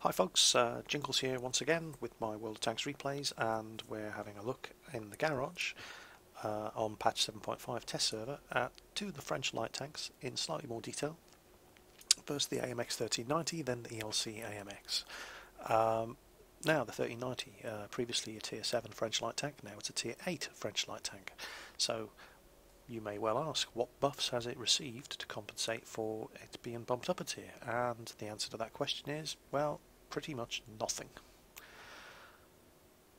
Hi folks, Jingles here once again with my World of Tanks replays, and we're having a look in the garage on patch 7.5 test server at two of the French light tanks in slightly more detail. First the AMX 1390, then the ELC AMX. Now the 1390, previously a tier 7 French light tank, now it's a tier 8 French light tank. So you may well ask, what buffs has it received to compensate for it being bumped up a tier? And the answer to that question is, well, pretty much nothing.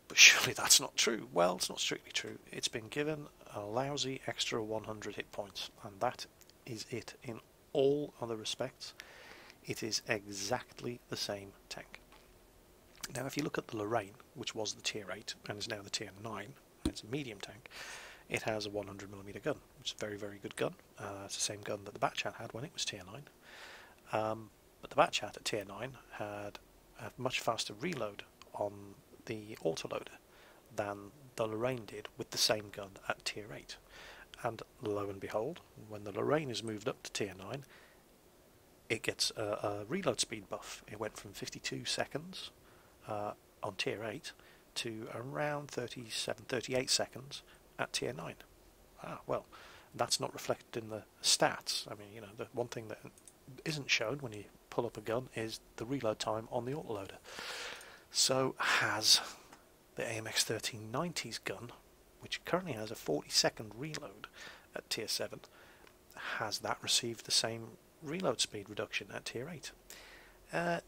But surely that's not true. Well, it's not strictly true. It's been given a lousy extra 100 hit points, and that is it. In all other respects, it is exactly the same tank. Now, if you look at the Lorraine, which was the tier 8 and is now the tier 9, and it's a medium tank, it has a 100mm gun, which is a very, very good gun. It's the same gun that the Batchat had when it was tier 9. But the Batchat at tier 9 had a much faster reload on the autoloader than the Lorraine did with the same gun at tier 8. And lo and behold, when the Lorraine is moved up to tier 9, it gets a reload speed buff. It went from 52 seconds on tier 8 to around 38 seconds at tier 9. Well, that's not reflected in the stats. I mean, you know, the one thing that isn't shown when you pull up a gun is the reload time on the autoloader. So has the AMX 1390's gun, which currently has a 40-second reload at tier 7, has that received the same reload speed reduction at tier 8?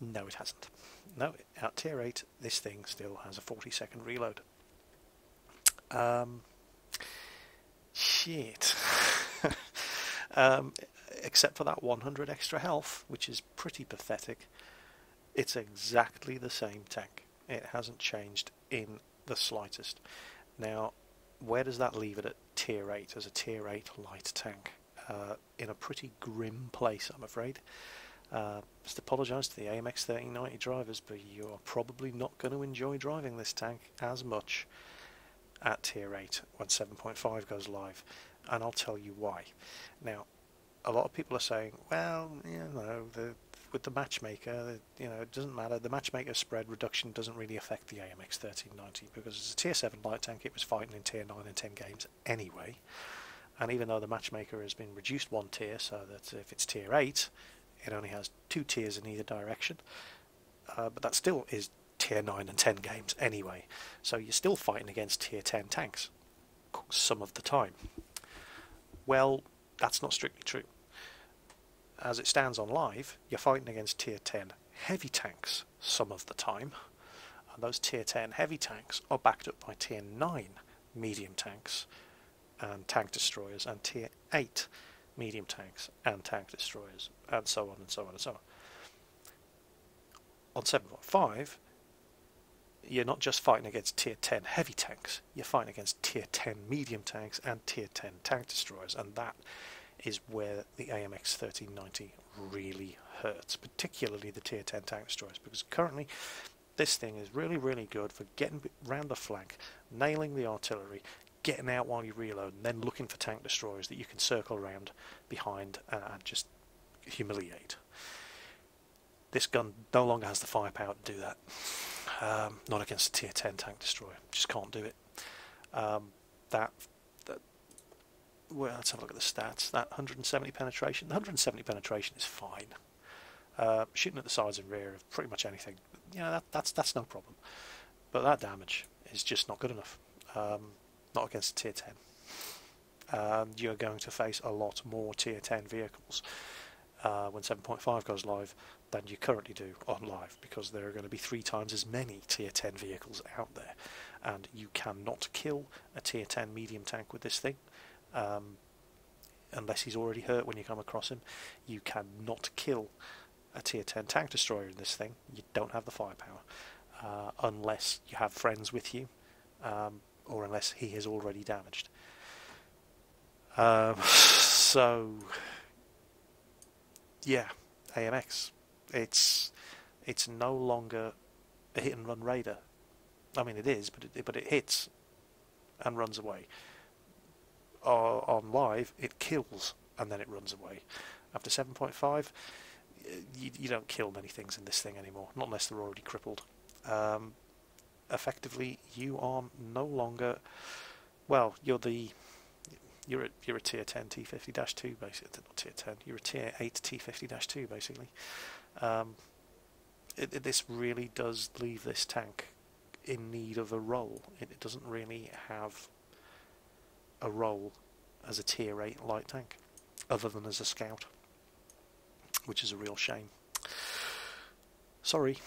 No, it hasn't. No, at tier 8 this thing still has a 40-second reload. Shit. Except for that 100 extra health, which is pretty pathetic, it's exactly the same tank. It hasn't changed in the slightest. Now, where does that leave it at tier 8 as a tier 8 light tank? In a pretty grim place, I'm afraid. Just apologise to the AMX 1390 drivers, but you are probably not going to enjoy driving this tank as much at tier 8 when 7.5 goes live, and I'll tell you why. Now, a lot of people are saying, well, you know, with the matchmaker, you know, it doesn't matter. The matchmaker spread reduction doesn't really affect the AMX 1390 because it's a tier 7 light tank. It was fighting in tier 9 and 10 games anyway. And even though the matchmaker has been reduced one tier, so that if it's tier 8, it only has 2 tiers in either direction. But that still is tier 9 and 10 games anyway. So you're still fighting against tier 10 tanks some of the time. Well, that's not strictly true. As it stands on live, you're fighting against tier 10 heavy tanks some of the time, and those tier 10 heavy tanks are backed up by tier 9 medium tanks and tank destroyers, and tier 8 medium tanks and tank destroyers, and so on and so on and so on. On 7.5, you're not just fighting against tier 10 heavy tanks, you're fighting against tier 10 medium tanks and tier 10 tank destroyers, and that is where the AMX 1390 really hurts, particularly the tier 10 tank destroyers, because currently this thing is really, really good for getting round the flank, nailing the artillery, getting out while you reload, and then looking for tank destroyers that you can circle around behind and just humiliate. This gun no longer has the firepower to do that. Not against a tier 10 tank destroyer. Just can't do it. Well, let's have a look at the stats. That 170 penetration. The 170 penetration is fine. Shooting at the sides and rear of pretty much anything, you know, that's no problem. But that damage is just not good enough. Not against tier 10. You're going to face a lot more tier 10 vehicles when 7.5 goes live than you currently do on live, because there are going to be 3 times as many tier 10 vehicles out there, and you cannot kill a tier 10 medium tank with this thing unless he's already hurt when you come across him. You cannot kill a tier 10 tank destroyer in this thing. You don't have the firepower unless you have friends with you, or unless he is already damaged. So yeah, AMX, it's no longer a hit and run raider. I mean, it is, but it hits and runs away. On live, it kills and then it runs away. After 7.5, you don't kill many things in this thing anymore, not unless they're already crippled. Effectively, you are no longer, well, you're a tier 10 T50-2 basically, not tier 10, you're a tier 8 T50-2 basically. This really does leave this tank in need of a role. It doesn't really have a role as a tier 8 light tank, other than as a scout, which is a real shame. Sorry.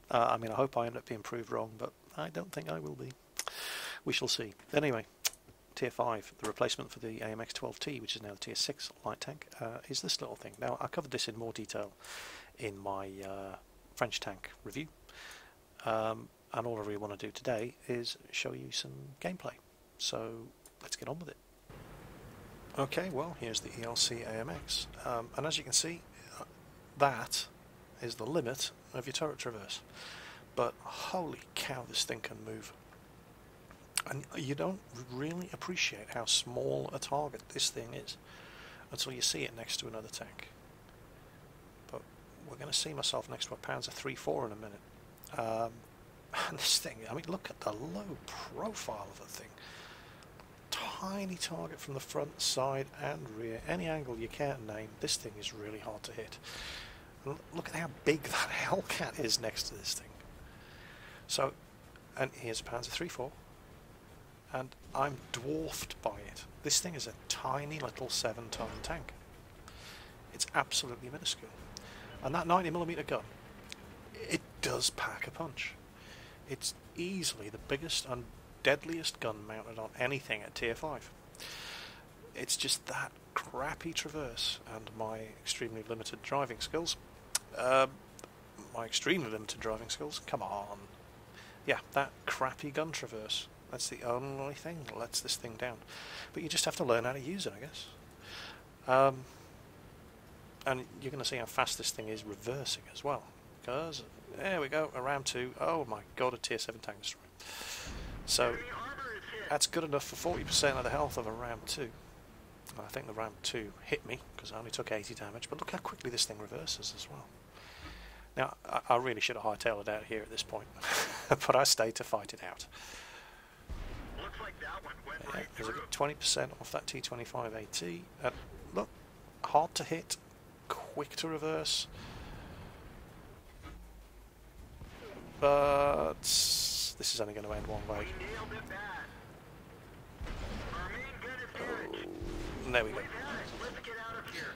I mean, I hope I end up being proved wrong, but I don't think I will be. We shall see. Anyway, tier 5, the replacement for the AMX 12T, which is now the tier 6 light tank, is this little thing. Now, I covered this in more detail in my French tank review, and all I really want to do today is show you some gameplay. So let's get on with it. Okay, well, here's the ELC AMX, and as you can see, that is the limit of your turret traverse. But holy cow, this thing can move. And you don't really appreciate how small a target this thing is until you see it next to another tank. But we're going to see myself next to a Panzer 3-4 in a minute. And this thing, I mean, look at the low profile of the thing. Tiny target from the front, side and rear, any angle you can't name. This thing is really hard to hit. And look at how big that Hellcat is next to this thing. So, and here's a Panzer 3-4, and I'm dwarfed by it. This thing is a tiny little 7-ton tank. It's absolutely minuscule. And that 90mm gun, it does pack a punch. It's easily the biggest and deadliest gun mounted on anything at tier 5. It's just that crappy traverse and my extremely limited driving skills. Come on. Yeah, that crappy gun traverse. That's the only thing that lets this thing down. But you just have to learn how to use it, I guess. And you're going to see how fast this thing is reversing as well. Because, there we go, a round 2. Oh my god, a tier 7 tank destroyer. So, that's good enough for 40% of the health of a round 2. I think the round 2 hit me, because I only took 80 damage, but look how quickly this thing reverses as well. Now, I really should have hightailed it out here at this point, but I stayed to fight it out. Looks like that one went Yeah, right there's a through. 20% off that T25 AT. Look, hard to hit, quick to reverse, but this is only going to end one way. We nailed it bad. Our main gun is damaged. And there we go. We've had it. Let's get out of here.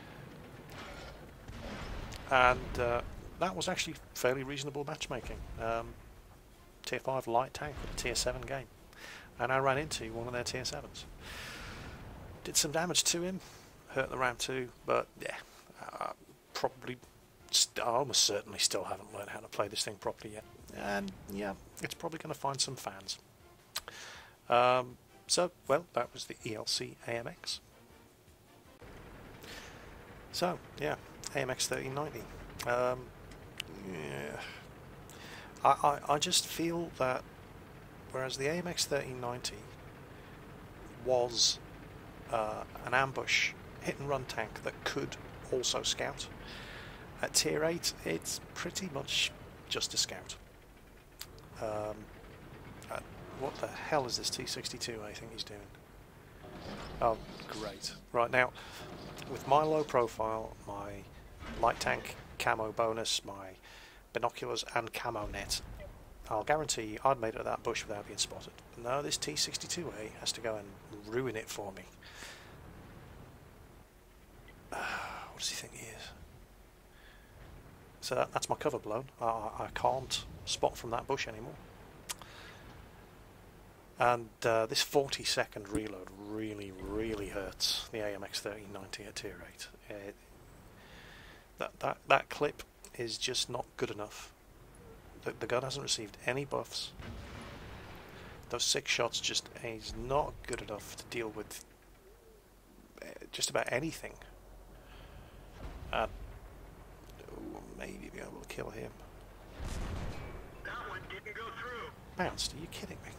And that was actually fairly reasonable matchmaking. Tier 5 light tank with a tier 7 game. And I ran into one of their tier 7s. Did some damage to him, hurt the round 2, but yeah, probably, I almost certainly still haven't learned how to play this thing properly yet. And yeah, it's probably going to find some fans. So, well, that was the ELC AMX. So, yeah, AMX 1390. Yeah. I just feel that whereas the AMX 1390 was an ambush hit and run tank that could also scout, at tier 8 it's pretty much just a scout. What the hell is this T62 I think he's doing? Oh, great. Right, now, with my low profile, my light tank camo bonus, my binoculars and camo net, I'll guarantee you I'd made it to that bush without being spotted. No, this T62A has to go and ruin it for me. What does he think he is? So that's my cover blown. I can't spot from that bush anymore. And this 40-second reload really hurts the AMX 1390 at tier 8. That clip is just not good enough. The gun hasn't received any buffs. Those 6 shots just is not good enough to deal with just about anything. Maybe be able to kill him. That one didn't go through. Bounced? Are you kidding me?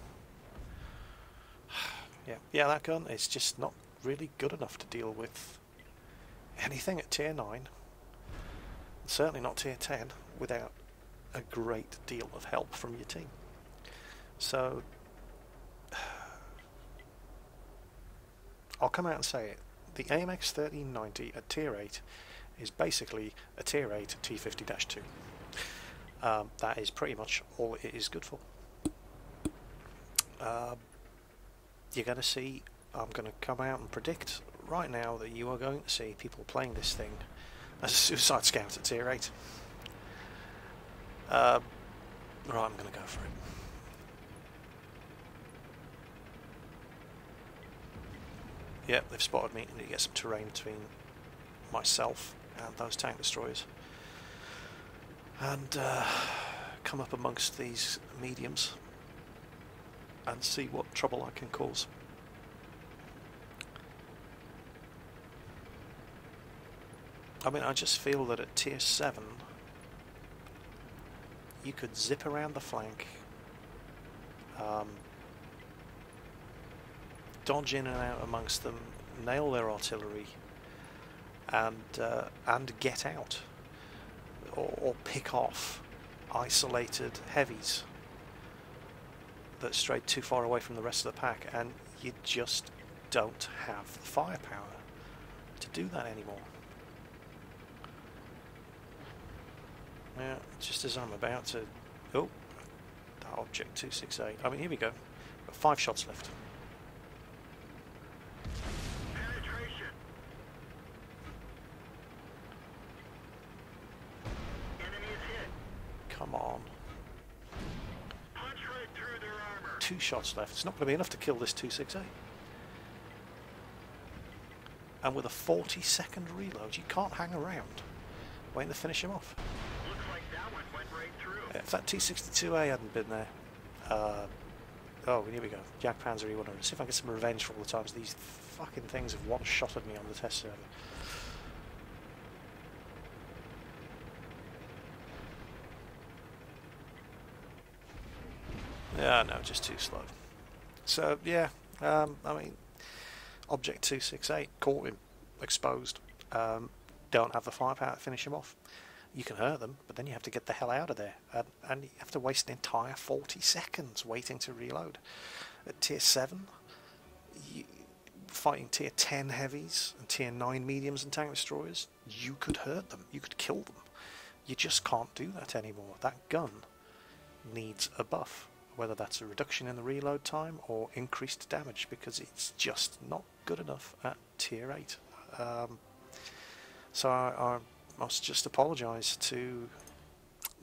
Yeah, that gun is just not really good enough to deal with anything at tier 9. certainly not tier 10 without a great deal of help from your team. So I'll come out and say it. The AMX 1390 at tier 8 is basically a tier 8 T50-2. That is pretty much all it is good for. You're going to see, I'm going to come out and predict right now that you are going to see people playing this thing as a suicide scout at tier 8. Right, I'm going to go for it. Yep, they've spotted me. I need to get some terrain between myself and those tank destroyers. And come up amongst these mediums and see what trouble I can cause. I mean, I just feel that at tier 7 you could zip around the flank, dodge in and out amongst them, nail their artillery, and get out, or pick off isolated heavies that strayed too far away from the rest of the pack, and you just don't have the firepower to do that anymore. Now, just as I'm about to... Oh, that object 268. I mean, here we go. Got 5 shots left. Penetration. Enemy is hit. Come on. Punch right through their armor. 2 shots left. It's not going to be enough to kill this 268. And with a 40-second reload, you can't hang around waiting to finish him off. Looks like that one went right through. If that T62A hadn't been there... oh, here we go. Jak Panzer E100. See if I can get some revenge for all the times these fucking things have one-shotted me on the test server. Yeah, no, just too slow. So, yeah, I mean, Object 268, caught him, exposed. Don't have the firepower to finish him off. You can hurt them, but then you have to get the hell out of there. And you have to waste an entire 40 seconds waiting to reload. At tier 7, fighting tier 10 heavies and tier 9 mediums and tank destroyers, you could hurt them, you could kill them. You just can't do that anymore. That gun needs a buff, whether that's a reduction in the reload time or increased damage, because it's just not good enough at tier 8. So I must just apologise to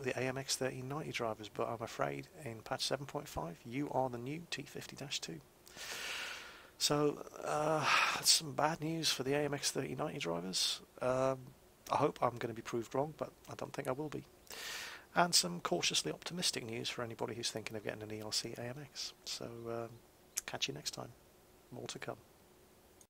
the AMX 1390 drivers, but I'm afraid in patch 7.5 you are the new T50-2. So that's some bad news for the AMX 1390 drivers. I hope I'm going to be proved wrong, but I don't think I will be. And some cautiously optimistic news for anybody who's thinking of getting an ELC AMX. So catch you next time. More to come.